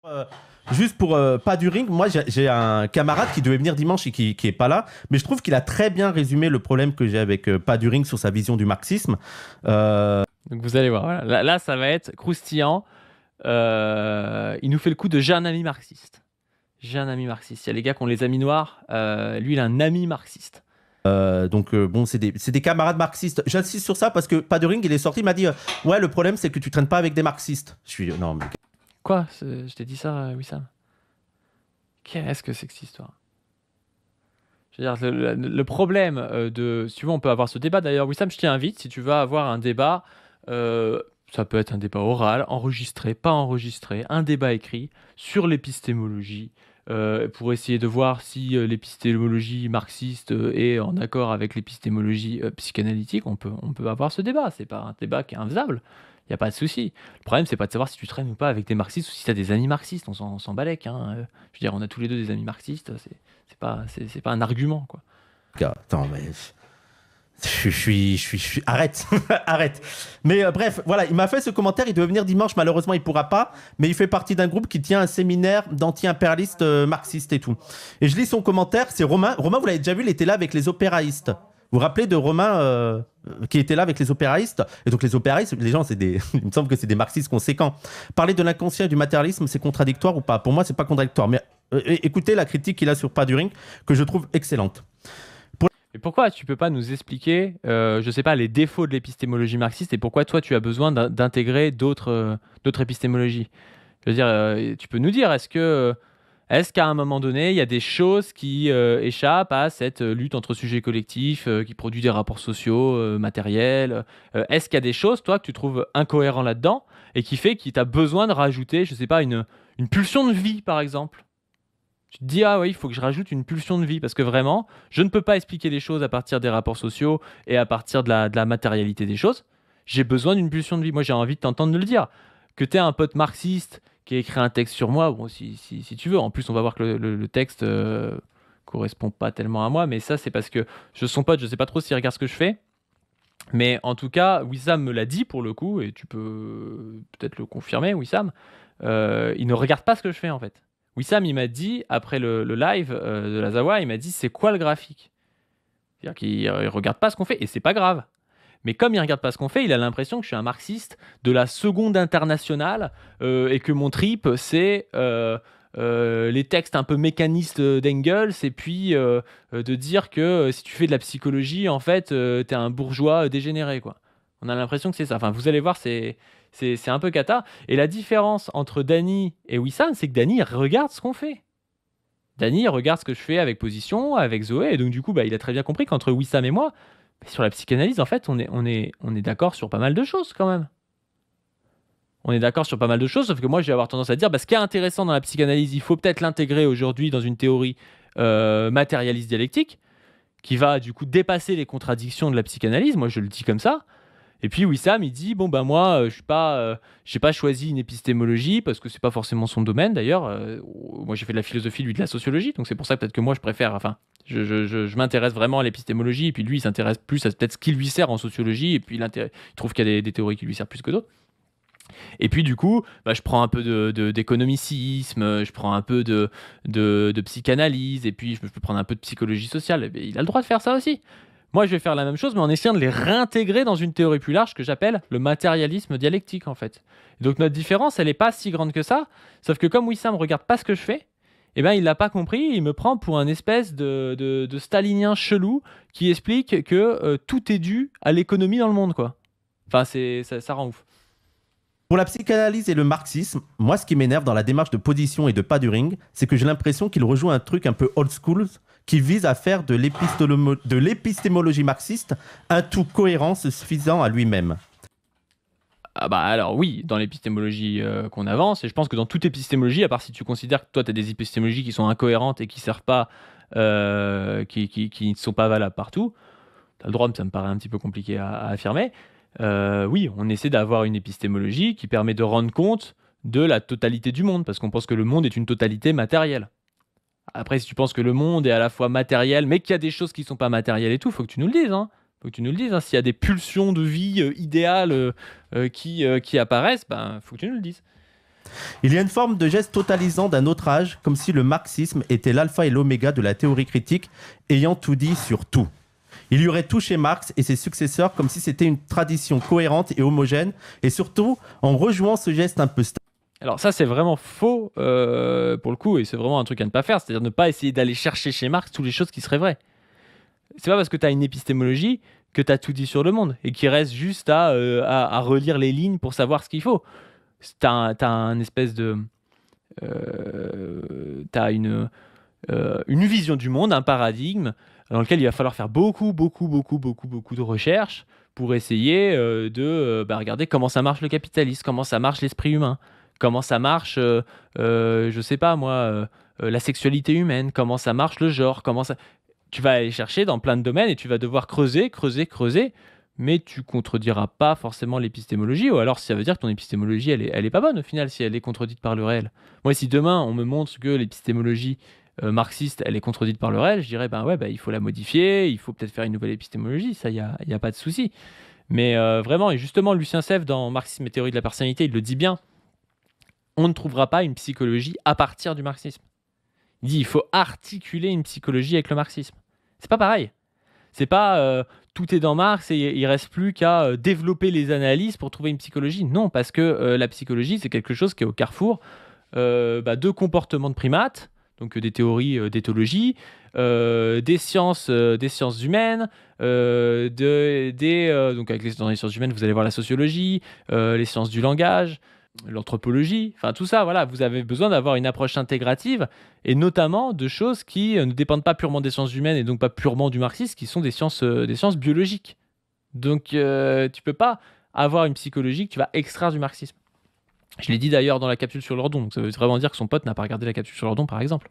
Euh, Juste pour pas du ring, moi j'ai un camarade qui devait venir dimanche et qui est pas là, mais je trouve qu'il a très bien résumé le problème que j'ai avec pas du ring sur sa vision du marxisme. Euh, Donc vous allez voir, voilà. Là, ça va être croustillant. Il nous fait le coup de j'ai un ami marxiste. J'ai un ami marxiste. Il y a les gars qui ont les amis noirs. Lui, il a un ami marxiste. bon, c'est des camarades marxistes. J'insiste sur ça parce que pas du ring, il est sorti, il m'a dit ouais, le problème c'est que tu traînes pas avec des marxistes. Je suis non, mais Quoi? Je t'ai dit ça, Wissam? Qu'est-ce que c'est que cette histoire? Je veux dire, le problème si tu veux, on peut avoir ce débat. D'ailleurs, Wissam, je t'invite, si tu veux avoir un débat, ça peut être un débat oral, enregistré, pas enregistré, un débat écrit sur l'épistémologie, pour essayer de voir si l'épistémologie marxiste est en accord avec l'épistémologie psychanalytique. On peut avoir ce débat. C'est pas un débat qui est infaisable. Il n'y a pas de souci. Le problème, c'est pas de savoir si tu traînes ou pas avec des marxistes ou si tu as des amis marxistes. On s'en balèque, hein. Je veux dire, on a tous les deux des amis marxistes. C'est pas un argument, quoi. attends, mais arrête, arrête. Mais bref, voilà, il m'a fait ce commentaire. Il devait venir dimanche, malheureusement, il pourra pas. Mais il fait partie d'un groupe qui tient un séminaire d'anti-impérialistes marxistes et tout. Et je lis son commentaire. C'est Romain. Romain, vous l'avez déjà vu, il était là avec les opéraïstes. Vous vous rappelez de Romain qui était là avec les opéraïstes? Et donc les opéraïstes, les gens, il me semble que c'est des marxistes conséquents. Parler de l'inconscient et du matérialisme, c'est contradictoire ou pas? Pour moi, c'est pas contradictoire. Mais écoutez la critique qu'il a sur Paduring, que je trouve excellente. Et pourquoi tu peux pas nous expliquer, je sais pas, les défauts de l'épistémologie marxiste et pourquoi toi tu as besoin d'intégrer d'autres épistémologies? Je veux dire, tu peux nous dire, est-ce qu'à un moment donné, il y a des choses qui échappent à cette lutte entre sujets collectifs qui produit des rapports sociaux, matériels? Est-ce qu'il y a des choses, toi, que tu trouves incohérents là-dedans et qui fait que tu as besoin de rajouter, je sais pas, une pulsion de vie, par exemple? Tu te dis, ah oui, il faut que je rajoute une pulsion de vie parce que vraiment, je ne peux pas expliquer les choses à partir des rapports sociaux et à partir de la matérialité des choses. J'ai besoin d'une pulsion de vie. Moi, j'ai envie de t'entendre le dire. Que tu es un pote marxiste qui a écrit un texte sur moi, bon, si tu veux. En plus, on va voir que le texte correspond pas tellement à moi, mais ça, c'est parce que je son pote, je sais pas trop s'il regarde ce que je fais. Mais en tout cas, Wissam me l'a dit pour le coup, et tu peux peut-être le confirmer, Wissam. Il ne regarde pas ce que je fais en fait. Wissam, il m'a dit, après le live de la Zawa, il m'a dit c'est quoi le graphique? C'est-à-dire qu'il ne regarde pas ce qu'on fait, et c'est pas grave. Mais comme il ne regarde pas ce qu'on fait, il a l'impression que je suis un marxiste de la seconde internationale et que mon trip, c'est les textes un peu mécanistes d'Engels et puis de dire que si tu fais de la psychologie, en fait, t'es un bourgeois dégénéré, quoi. On a l'impression que c'est ça. Enfin, vous allez voir, c'est un peu cata. Et la différence entre Dany et Wissam, c'est que Dany regarde ce qu'on fait. Dany regarde ce que je fais avec Position, avec Zoé, et donc du coup, bah, il a très bien compris qu'entre Wissam et moi, sur la psychanalyse, en fait, on est d'accord sur pas mal de choses quand même. On est d'accord sur pas mal de choses, sauf que moi, je vais avoir tendance à dire, bah, ce qui est intéressant dans la psychanalyse, il faut peut-être l'intégrer aujourd'hui dans une théorie matérialiste dialectique, qui va du coup dépasser les contradictions de la psychanalyse. Moi, je le dis comme ça. Et puis Wissam, il dit bon ben moi, j'ai pas choisi une épistémologie parce que c'est pas forcément son domaine d'ailleurs. Moi, j'ai fait de la philosophie, lui de la sociologie, donc c'est pour ça peut-être que moi je préfère. Enfin, je m'intéresse vraiment à l'épistémologie, et puis lui, il s'intéresse plus à peut-être ce qui lui sert en sociologie, et puis il trouve qu'il y a des théories qui lui servent plus que d'autres. Et puis du coup, bah, je prends un peu d'économicisme, je prends un peu de psychanalyse, et puis je peux prendre un peu de psychologie sociale. Et il a le droit de faire ça aussi. Moi, je vais faire la même chose, mais en essayant de les réintégrer dans une théorie plus large que j'appelle le matérialisme dialectique, en fait. Donc notre différence, elle n'est pas si grande que ça, sauf que comme Wissam ne regarde pas ce que je fais, eh ben, il l'a pas compris, il me prend pour un espèce de stalinien chelou qui explique que tout est dû à l'économie dans le monde, quoi. Enfin, ça rend ouf. Pour la psychanalyse et le marxisme, moi, ce qui m'énerve dans la démarche de position et de pas du ring, c'est que j'ai l'impression qu'il rejoue un truc un peu old school qui vise à faire de l'épistémologie marxiste un tout cohérent se suffisant à lui-même. Ah bah alors oui, dans l'épistémologie qu'on avance, et je pense que dans toute épistémologie, à part si tu considères que toi tu as des épistémologies qui sont incohérentes et qui servent pas, qui ne sont pas valables partout, tu as le droit, mais ça me paraît un petit peu compliqué à affirmer. Oui, on essaie d'avoir une épistémologie qui permet de rendre compte de la totalité du monde, parce qu'on pense que le monde est une totalité matérielle. Après, si tu penses que le monde est à la fois matériel, mais qu'il y a des choses qui sont pas matérielles et tout, faut que tu nous le dises, hein. Faut que tu nous le dises, hein. S'il y a des pulsions de vie idéales qui apparaissent, ben faut que tu nous le dises. Il y a une forme de geste totalisant d'un autre âge, comme si le marxisme était l'alpha et l'oméga de la théorie critique, ayant tout dit sur tout. Il y aurait tout chez Marx et ses successeurs comme si c'était une tradition cohérente et homogène, et surtout en rejouant ce geste un peu Alors ça, c'est vraiment faux pour le coup, et c'est vraiment un truc à ne pas faire, c'est-à-dire ne pas essayer d'aller chercher chez Marx toutes les choses qui seraient vraies. C'est pas parce que tu as une épistémologie que tu as tout dit sur le monde, et qu'il reste juste à relire les lignes pour savoir ce qu'il faut. T'as un espèce de... t'as une vision du monde, un paradigme, dans lequel il va falloir faire beaucoup de recherches pour essayer de regarder comment ça marche le capitalisme, comment ça marche l'esprit humain, comment ça marche, je sais pas moi, la sexualité humaine, comment ça marche le genre, comment ça... Tu vas aller chercher dans plein de domaines et tu vas devoir creuser, mais tu contrediras pas forcément l'épistémologie, ou alors ça veut dire que ton épistémologie, elle est pas bonne au final, si elle est contredite par le réel. Moi, si demain on me montre que l'épistémologie marxiste, elle est contredite par le réel, je dirais, il faut la modifier, il faut peut-être faire une nouvelle épistémologie, ça, il y a pas de souci. Mais vraiment, et justement, Lucien Sèvres, dans Marxisme et théorie de la personnalité, il le dit bien, on ne trouvera pas une psychologie à partir du marxisme. Il dit, il faut articuler une psychologie avec le marxisme. C'est pas pareil. C'est pas tout est dans Marx et il reste plus qu'à développer les analyses pour trouver une psychologie. Non, parce que la psychologie, c'est quelque chose qui est au carrefour de comportements de primates, donc des théories d'éthologie, des sciences humaines, donc dans les sciences humaines, vous allez voir la sociologie, les sciences du langage, l'anthropologie, enfin tout ça, voilà, vous avez besoin d'avoir une approche intégrative et notamment de choses qui ne dépendent pas purement des sciences humaines et donc pas purement du marxisme, qui sont des sciences biologiques. Donc tu peux pas avoir une psychologie que tu vas extraire du marxisme. Je l'ai dit d'ailleurs dans la capsule sur Lordon, donc ça veut vraiment dire que son pote n'a pas regardé la capsule sur Lordon par exemple.